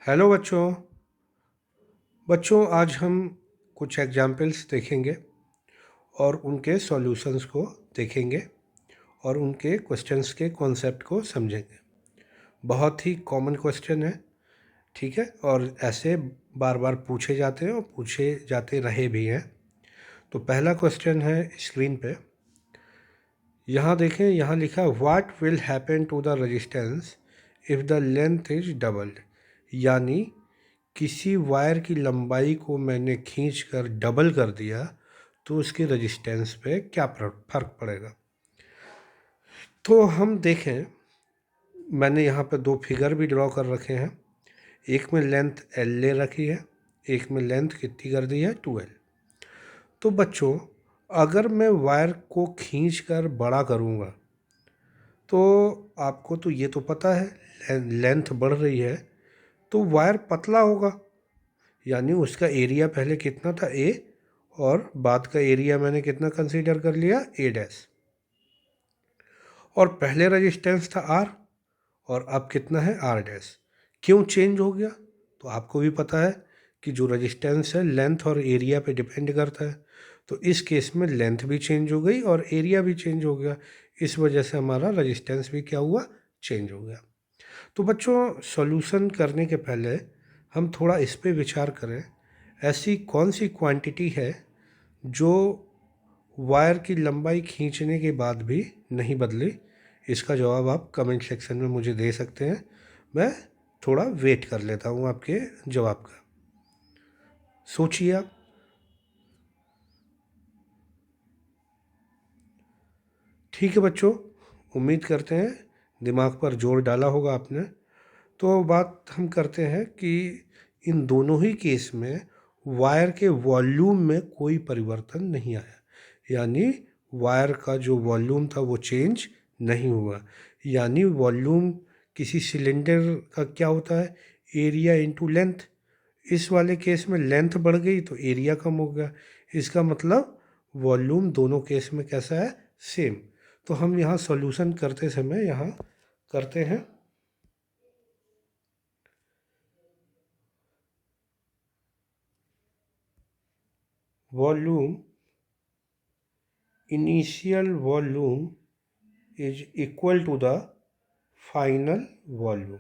Hello बच्चों। आज हम कुछ एग्जाम्पल्स देखेंगे और उनके सॉल्यूशंस को देखेंगे और उनके क्वेश्चंस के कॉन्सेप्ट को समझेंगे। बहुत ही कॉमन क्वेश्चन है, ठीक है, और ऐसे बार बार पूछे जाते हैं और पूछे जाते रहे भी हैं। तो पहला क्वेश्चन है स्क्रीन पे, यहाँ देखें, यहाँ लिखा what will happen to the resistance if the length is doubled. यानी किसी वायर की लंबाई को मैंने खींचकर डबल कर दिया तो उसके रेजिस्टेंस पे क्या फ़र्क पड़ेगा। तो हम देखें, मैंने यहाँ पे दो फिगर भी ड्रॉ कर रखे हैं। एक में लेंथ L ले रखी है, एक में लेंथ कितनी कर दी है 2L। तो बच्चों, अगर मैं वायर को खींचकर बड़ा करूँगा तो आपको तो ये तो पता है लेंथ बढ़ रही है तो वायर पतला होगा। यानी उसका एरिया पहले कितना था A, और बाद का एरिया मैंने कितना कंसीडर कर लिया A'। और पहले रेजिस्टेंस था R और अब कितना है R'। क्यों चेंज हो गया? तो आपको भी पता है कि जो रेजिस्टेंस है लेंथ और एरिया पे डिपेंड करता है। तो इस केस में लेंथ भी चेंज हो गई और एरिया भी चेंज हो गया। इस वजह से हमारा रेजिस्टेंस भी क्या हुआ, चेंज हो गया। तो बच्चों, सॉल्यूशन करने के पहले हम थोड़ा इस पे विचार करें, ऐसी कौन सी क्वांटिटी है जो वायर की लंबाई खींचने के बाद भी नहीं बदली। इसका जवाब आप कमेंट सेक्शन में मुझे दे सकते हैं। मैं थोड़ा वेट कर लेता हूँ आपके जवाब का। सोचिए आप। ठीक है बच्चों, उम्मीद करते हैं दिमाग पर जोर डाला होगा आपने। तो बात हम करते हैं कि इन दोनों ही केस में वायर के वॉल्यूम में कोई परिवर्तन नहीं आया। यानी वायर का जो वॉल्यूम था वो चेंज नहीं हुआ। यानी वॉल्यूम किसी सिलेंडर का क्या होता है, एरिया इनटू लेंथ। इस वाले केस में लेंथ बढ़ गई तो एरिया कम हो गया। इसका मतलब वॉल्यूम दोनों केस में कैसा है, सेम। तो हम यहाँ सॉल्यूशन करते समय यहाँ करते हैं volume, initial volume is equal to the final volume.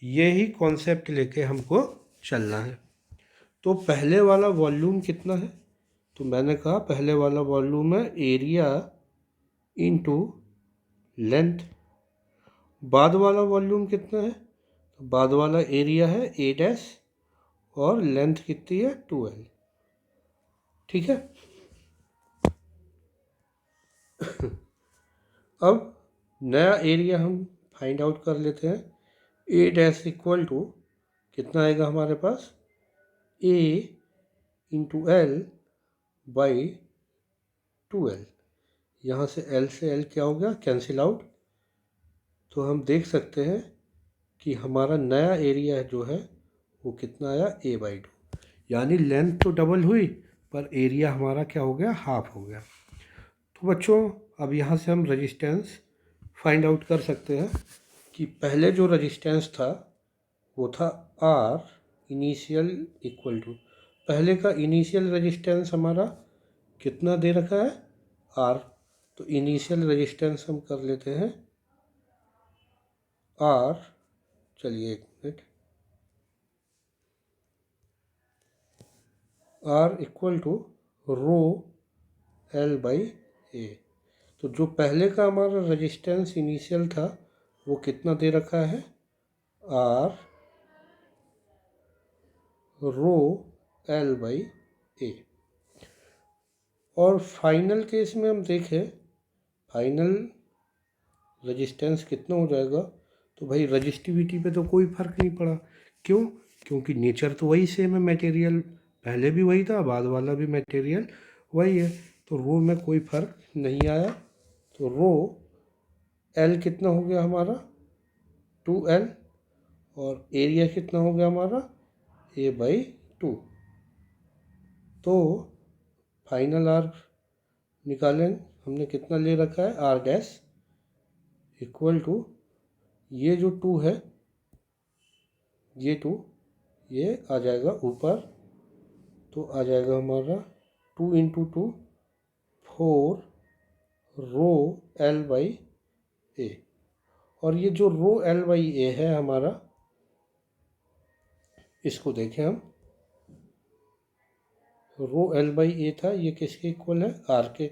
यही कॉन्सेप्ट लेके हमको चलना है। तो पहले वाला वॉल्यूम कितना है? तो मैंने कहा पहले वाला वॉल्यूम है एरिया इनटू लेंथ। बाद वाला वॉल्यूम कितना है? तो बाद वाला एरिया है A' और लेंथ कितनी है 2L। ठीक है। अब नया एरिया हम फाइंड आउट कर लेते हैं। A' इक्वल टू कितना आएगा हमारे पास, A into L by 2L। यहाँ से L से L क्या हो गया, कैंसिल आउट। तो हम देख सकते हैं कि हमारा नया एरिया जो है वो कितना आया, A/2। यानी लेंथ तो डबल हुई पर एरिया हमारा क्या हो गया, हाफ हो गया। तो बच्चों, अब यहाँ से हम रेजिस्टेंस फाइंड आउट कर सकते हैं कि पहले जो रेजिस्टेंस था वो था R इनिशियल इक्वल टू, पहले का इनिशियल रेजिस्टेंस हमारा कितना दे रखा है, R। तो इनिशियल रेजिस्टेंस हम कर लेते हैं R। चलिए एक minute, R equal to rho L by A। तो जो पहले का हमारा रेजिस्टेंस इनिशियल था वो कितना दे रखा है, R rho L by A। और फाइनल केस में हम देखें, फाइनल रेजिस्टेंस कितना हो जाएगा। तो भाई रजिस्टिविटी पे तो कोई फ़र्क नहीं पड़ा। क्यों? क्योंकि नेचर तो वही सेम है, मटेरियल पहले भी वही था, बाद वाला भी मटेरियल वही है। तो रो में कोई फ़र्क नहीं आया। तो रो एल कितना हो गया हमारा 2L, और एरिया कितना हो गया हमारा A/2। तो फाइनल आर निकालें, हमने कितना ले रखा है, R' इक्वल टू ये जो 2 है ये 2 ये आ जाएगा ऊपर, तो आ जाएगा हमारा 2 इंटू 2 4 रो एल बाई ए। और ये जो रो एल बाई ए है हमारा, इसको देखें हम, रो एल बाई ए था, ये किसके इक्वल है, आर के।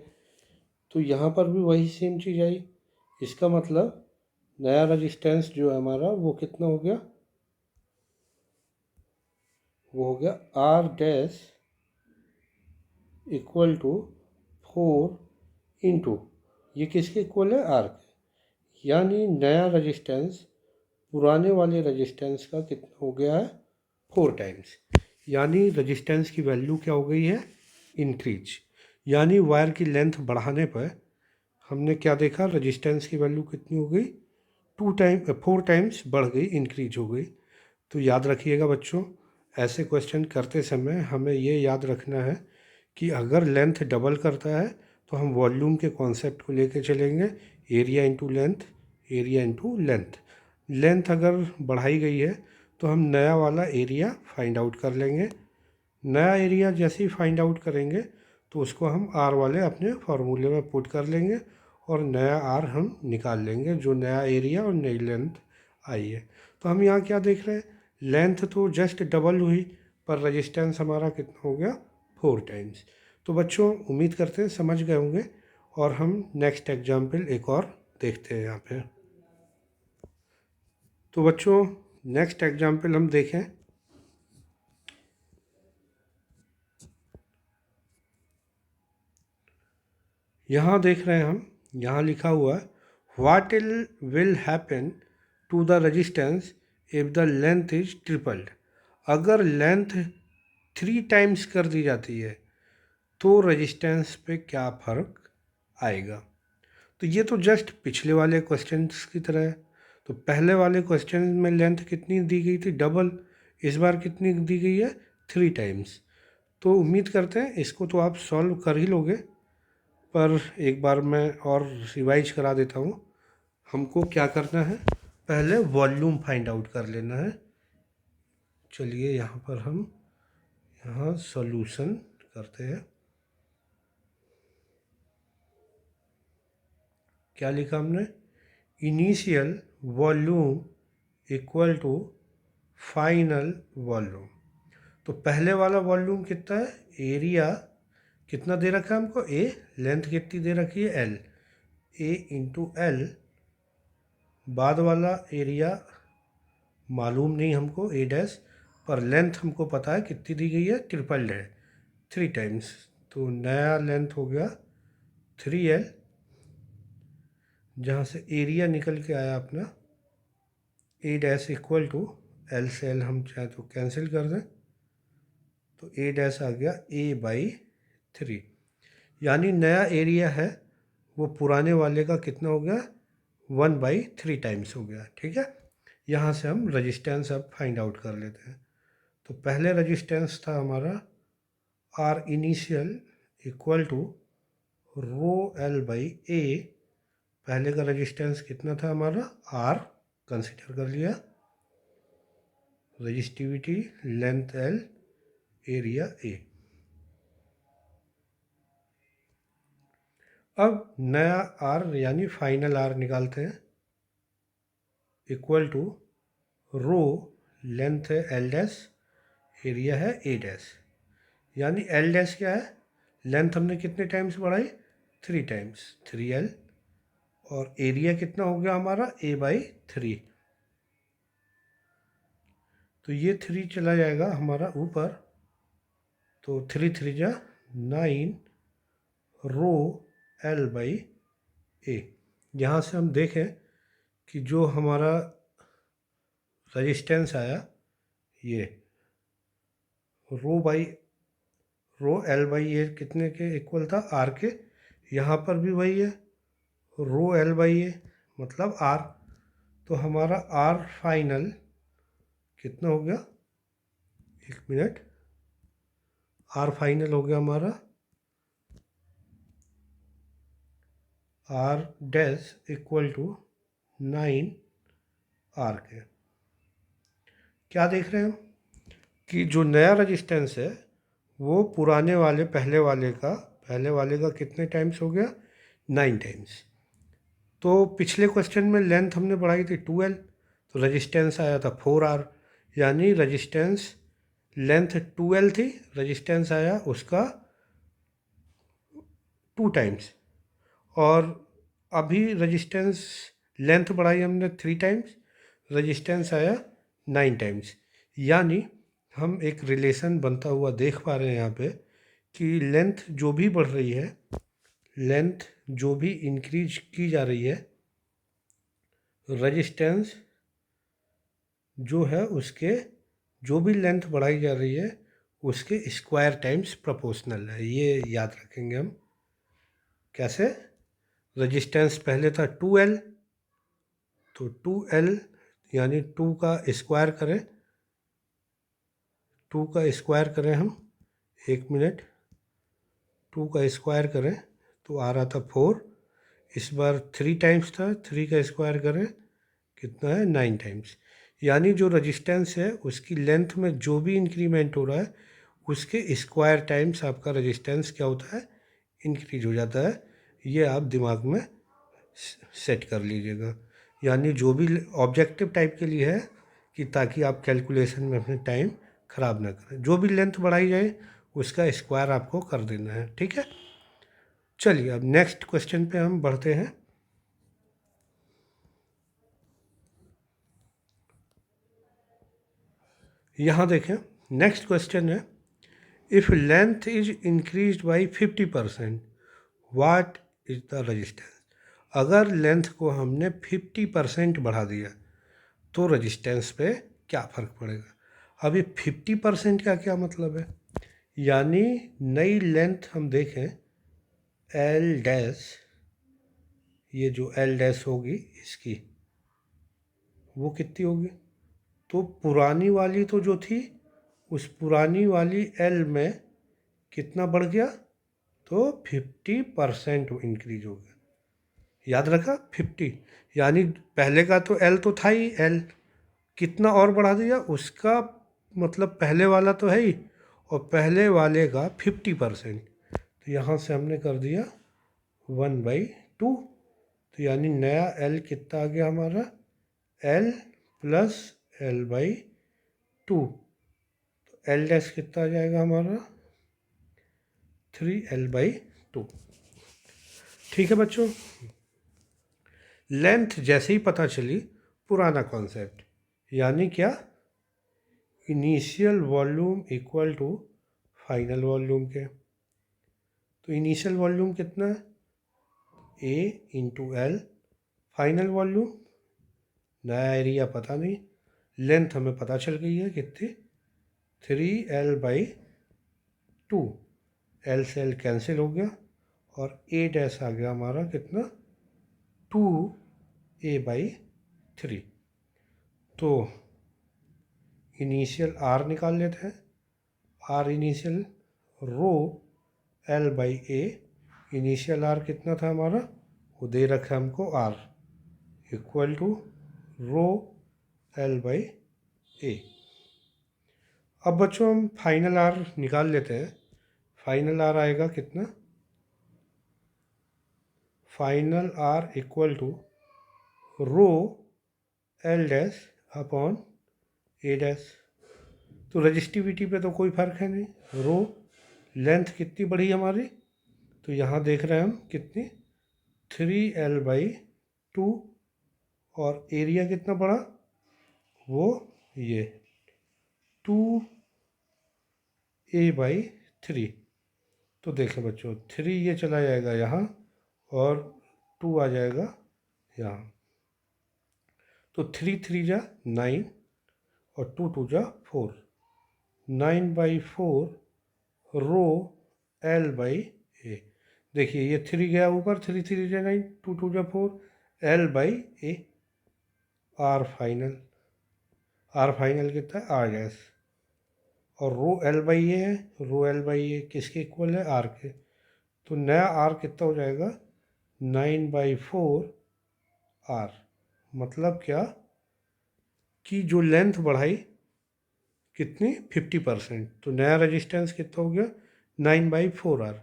तो यहाँ पर भी वही सेम चीज़ आई। इसका मतलब नया रजिस्टेंस जो है हमारा वो कितना हो गया, वो हो गया R dash equal to 4 into, ये किसके इक्वल है, आर के। यानी नया रजिस्टेंस पुराने वाले रजिस्टेंस का कितना हो गया है, 4 टाइम्स। यानी रजिस्टेंस की वैल्यू क्या हो गई है, इंक्रीज। यानी वायर की लेंथ बढ़ाने पर हमने क्या देखा, रजिस्टेंस की वैल्यू कितनी हो गई, 4 टाइम्स बढ़ गई, इंक्रीज हो गई। तो याद रखिएगा बच्चों, ऐसे क्वेश्चन करते समय हमें ये याद रखना है कि अगर लेंथ डबल करता है तो हम वॉल्यूम के कॉन्सेप्ट को लेके चलेंगे, area into length, area into length. Length अगर बढ़ाई गई है तो हम नया वाला एरिया फाइंड आउट कर लेंगे। नया एरिया जैसे ही फाइंड आउट करेंगे तो उसको हम आर वाले अपने फार्मूले में पुट कर लेंगे और नया आर हम निकाल लेंगे, जो नया एरिया और नई लेंथ आई है। तो हम यहाँ क्या देख रहे हैं, लेंथ तो जस्ट डबल हुई पर रजिस्टेंस हमारा कितना हो गया, 4 टाइम्स। तो बच्चों उम्मीद करते हैं समझ गए होंगे, और हम नेक्स्ट एग्जाम्पल एक और देखते हैं यहाँ पे। तो बच्चों नेक्स्ट एग्जाम्पल हम देखें, यहाँ देख रहे हैं हम, यहाँ लिखा हुआ है what will happen to the resistance if the length is tripled. अगर लेंथ 3 टाइम्स कर दी जाती है तो रजिस्टेंस पे क्या फ़र्क आएगा। तो ये तो जस्ट पिछले वाले क्वेश्चंस की तरह है। तो पहले वाले क्वेश्चन में लेंथ कितनी दी गई थी, डबल। इस बार कितनी दी गई है, 3 टाइम्स। तो उम्मीद करते हैं इसको तो आप सॉल्व कर ही लोगे, पर एक बार मैं और रिवाइज करा देता हूँ। हमको क्या करना है, पहले वॉल्यूम फाइंड आउट कर लेना है। चलिए यहाँ पर हम यहाँ सॉल्यूशन करते हैं। क्या लिखा हमने, initial volume equal to final volume. तो पहले वाला वॉल्यूम कितना है, एरिया कितना दे रखा है हमको, ए, लेंथ कितनी दे रखी है, एल, ए इंटू एल। बाद वाला एरिया मालूम नहीं हमको, ए डैश, पर लेंथ हमको पता है कितनी दी गई है, ट्रिपल्ड है, 3 टाइम्स। तो नया लेंथ हो गया 3L, जहाँ से एरिया निकल के आया अपना ए डैश इक्वल टू एल से एल हम चाहे तो कैंसिल कर दें, तो ए डैश आ गया ए बाई 3। यानी नया एरिया है वो पुराने वाले का कितना हो गया, 1/3 टाइम्स हो गया। ठीक है, यहाँ से हम रजिस्टेंस अब फाइंड आउट कर लेते हैं। तो पहले रजिस्टेंस था हमारा R initial equal to rho L by A. पहले का रजिस्टेंस कितना था हमारा, आर कंसिडर कर लिया, resistivity length L, area A. अब नया आर यानी फाइनल आर निकालते हैं, इक्वल टू रो लेंथ है एल डैश, एरिया है ए डैश। यानी एल डैश क्या है, लेंथ हमने कितने टाइम्स बढ़ाई, 3 टाइम्स, 3L। और एरिया कितना हो गया हमारा, ए बाई 3। तो ये 3 चला जाएगा हमारा ऊपर, तो 3 3 जा 9 रो एल बाई ए। यहाँ से हम देखें कि जो हमारा रजिस्टेंस आया, ये रो एल बाई ए कितने के इक्वल था, आर के। यहाँ पर भी वही है, रो एल बाई ए मतलब आर। तो हमारा आर फाइनल कितना हो गया, एक मिनट, आर फाइनल हो गया हमारा R dash equal to 9 R के। क्या देख रहे हैं हम कि जो नया रजिस्टेंस है वो पुराने वाले पहले वाले का कितने टाइम्स हो गया, 9 टाइम्स। तो पिछले क्वेश्चन में लेंथ हमने बढ़ाई थी 2L, तो रजिस्टेंस आया था 4R, यानी रजिस्टेंस लेंथ 2L थी, रजिस्टेंस आया उसका 2 टाइम्स। और अभी रजिस्टेंस लेंथ बढ़ाई हमने 3 टाइम्स, रजिस्टेंस आया 9 टाइम्स। यानी हम एक रिलेशन बनता हुआ देख पा रहे हैं यहाँ पे कि लेंथ जो भी बढ़ रही है, लेंथ जो भी इंक्रीज की जा रही है, रजिस्टेंस जो है उसके जो भी लेंथ बढ़ाई जा रही है उसके स्क्वायर टाइम्स प्रोपोर्शनल है। ये याद रखेंगे हम। कैसे? रजिस्टेंस पहले था 2L, तो 2L यानी 2 का स्क्वायर करें, 2 का स्क्वायर करें हम, 1 मिनट, 2 का स्क्वायर करें तो आ रहा था 4। इस बार 3 टाइम्स था, 3 का स्क्वायर करें कितना है, 9 टाइम्स। यानी जो रजिस्टेंस है उसकी लेंथ में जो भी इंक्रीमेंट हो रहा है उसके स्क्वायर टाइम्स आपका रजिस्टेंस क्या होता है, इंक्रीज हो जाता है। ये आप दिमाग में सेट कर लीजिएगा। यानी जो भी ऑब्जेक्टिव टाइप के लिए है कि ताकि आप कैलकुलेशन में अपने टाइम ख़राब ना करें, जो भी लेंथ बढ़ाई जाए उसका स्क्वायर आपको कर देना है। ठीक है, चलिए अब नेक्स्ट क्वेश्चन पे हम बढ़ते हैं। यहाँ देखें, नेक्स्ट क्वेश्चन है, if length is increase by 50%, what is the resistance. अगर लेंथ को हमने 50% बढ़ा दिया तो रजिस्टेंस पे क्या फ़र्क पड़ेगा। अभी 50% का क्या मतलब है, यानी नई लेंथ हम देखें एल डैश, ये जो एल डैश होगी इसकी वो कितनी होगी, तो पुरानी वाली तो जो थी उस पुरानी वाली एल में कितना बढ़ गया, तो 50% इंक्रीज हो गया। याद रखा 50, यानी पहले का तो एल तो था ही, एल कितना और बढ़ा दिया उसका मतलब पहले वाला तो है ही, और पहले वाले का 50%, तो यहाँ से हमने कर दिया 1/2। तो यानी नया एल कितना आ गया हमारा, एल प्लस L/2, तो एल डैश कितना आ जाएगा हमारा 3L/2। ठीक है बच्चों, लेंथ जैसे ही पता चली, पुराना कॉन्सेप्ट, यानी क्या, initial volume equal to final volume के। तो इनिशियल वॉल्यूम कितना है, A/L, फाइनल वॉल्यूम नया एरिया पता नहीं, लेंथ हमें पता चल गई है कितनी, 3L/2, एल से एल कैंसिल हो गया और A डैश आ गया हमारा कितना, 2A/3। तो इनिशियल R निकाल लेते हैं, R इनिशियल रो L/A, इनिशियल R कितना था हमारा, वो दे रखा है हमको R equal to row L/A। अब बच्चों हम फाइनल R निकाल लेते हैं। फाइनल R आएगा कितना, final R equal to rho L dash upon A dash. तो रजिस्टिविटी पे तो कोई फ़र्क है नहीं, रो लेंथ कितनी बढ़ी हमारी, तो यहाँ देख रहे हैं हम कितनी, 3L/2, और एरिया कितना बढ़ा, वो ये 2A/3। तो देखें बच्चों, 3 ये चला जाएगा यहाँ और 2 आ जाएगा यहाँ, तो 3 जा 9 और 2 जा 4, 9/4 रो L/A। देखिए ये 3 गया ऊपर, 3 जा 9, 2 जा 4, L/A। आर फाइनल कितना है, R डैश, और रो L/A है, रो L/A किसके इक्वल है, R के। तो नया R कितना हो जाएगा, 9/4 R। मतलब क्या कि जो लेंथ बढ़ाई कितनी 50%, तो नया रेजिस्टेंस कितना हो गया 9/4R।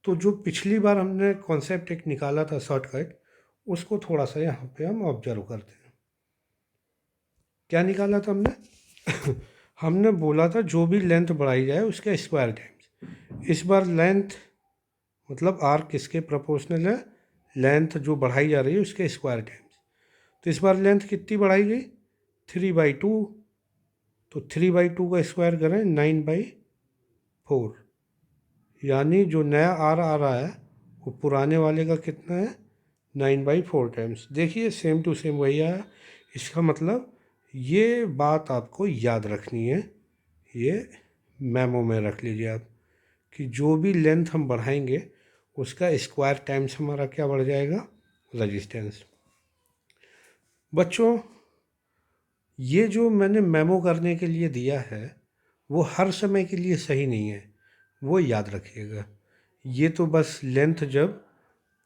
तो जो पिछली बार हमने कॉन्सेप्ट एक निकाला था शॉर्टकट, उसको थोड़ा सा यहाँ पे हम ऑब्जर्व करते हैं। क्या निकाला था हमने? हमने बोला था जो भी लेंथ बढ़ाई जाए उसके स्क्वायर टाइम्स। इस बार लेंथ मतलब आर किसके प्रोपोर्शनल है? लेंथ जो बढ़ाई जा रही है उसके स्क्वायर टाइम्स। तो इस बार लेंथ कितनी बढ़ाई गई? 3/2। तो 3/2 का स्क्वायर करें 9/4, यानी जो नया आर आ रहा है वो पुराने वाले का कितना है? 9/4 टाइम्स। देखिए सेम टू सेम वही आया। इसका मतलब ये बात आपको याद रखनी है, ये मेमो में रख लीजिए आप, कि जो भी लेंथ हम बढ़ाएंगे उसका स्क्वायर टाइम्स हमारा क्या बढ़ जाएगा? रेजिस्टेंस। बच्चों, ये जो मैंने मेमो करने के लिए दिया है वो हर समय के लिए सही नहीं है, वो याद रखिएगा। ये तो बस लेंथ जब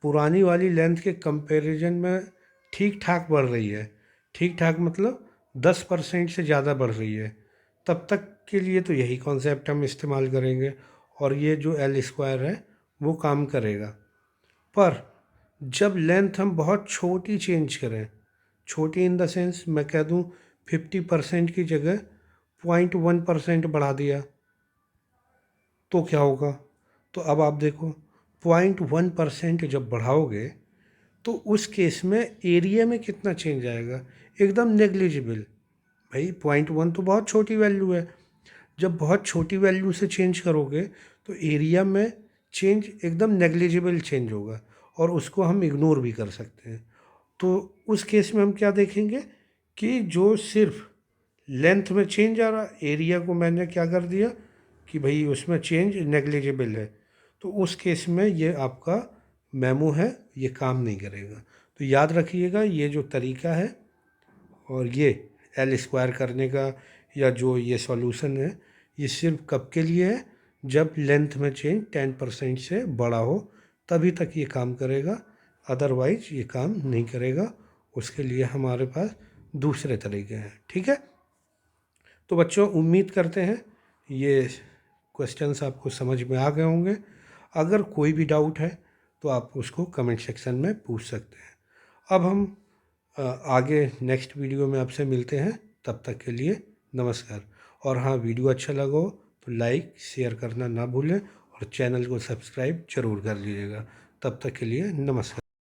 पुरानी वाली लेंथ के कंपैरिजन में ठीक ठाक बढ़ रही है, ठीक ठाक मतलब 10% से ज़्यादा बढ़ रही है, तब तक के लिए तो यही कॉन्सेप्ट हम इस्तेमाल करेंगे और ये जो एल स्क्वायर है वो काम करेगा। पर जब लेंथ हम बहुत छोटी चेंज करें, छोटी इन द सेंस मैं कह दूँ 50% की जगह 0.1% बढ़ा दिया, तो क्या होगा? तो अब आप देखो 0.1% जब बढ़ाओगे तो उस केस में एरिया में कितना चेंज आएगा? एकदम नेग्लिजिबल। भाई 0.1 तो बहुत छोटी वैल्यू है, जब बहुत छोटी वैल्यू से चेंज करोगे तो एरिया में चेंज एकदम नेग्लिजिबल चेंज होगा और उसको हम इग्नोर भी कर सकते हैं। तो उस केस में हम क्या देखेंगे कि जो सिर्फ लेंथ में चेंज आ रहा, एरिया को मैंने क्या कर दिया कि भाई उसमें चेंज नेग्लिजिबल है, तो उस केस में ये आपका मेमो है, ये काम नहीं करेगा। तो याद रखिएगा ये जो तरीका है और ये एल स्क्वायर करने का या जो ये सॉल्यूशन है, ये सिर्फ कब के लिए है? जब लेंथ में चेंज 10% से बड़ा हो तभी तक ये काम करेगा, अदरवाइज ये काम नहीं करेगा। उसके लिए हमारे पास दूसरे तरीके हैं। ठीक है, तो बच्चों उम्मीद करते हैं ये क्वेश्चंस आपको समझ में आ गए होंगे। अगर कोई भी डाउट है तो आप उसको कमेंट सेक्शन में पूछ सकते हैं। अब हम आगे नेक्स्ट वीडियो में आपसे मिलते हैं, तब तक के लिए नमस्कार। और हाँ, वीडियो अच्छा लगा हो तो लाइक शेयर करना ना भूलें और चैनल को सब्सक्राइब जरूर कर लीजिएगा। तब तक के लिए नमस्कार।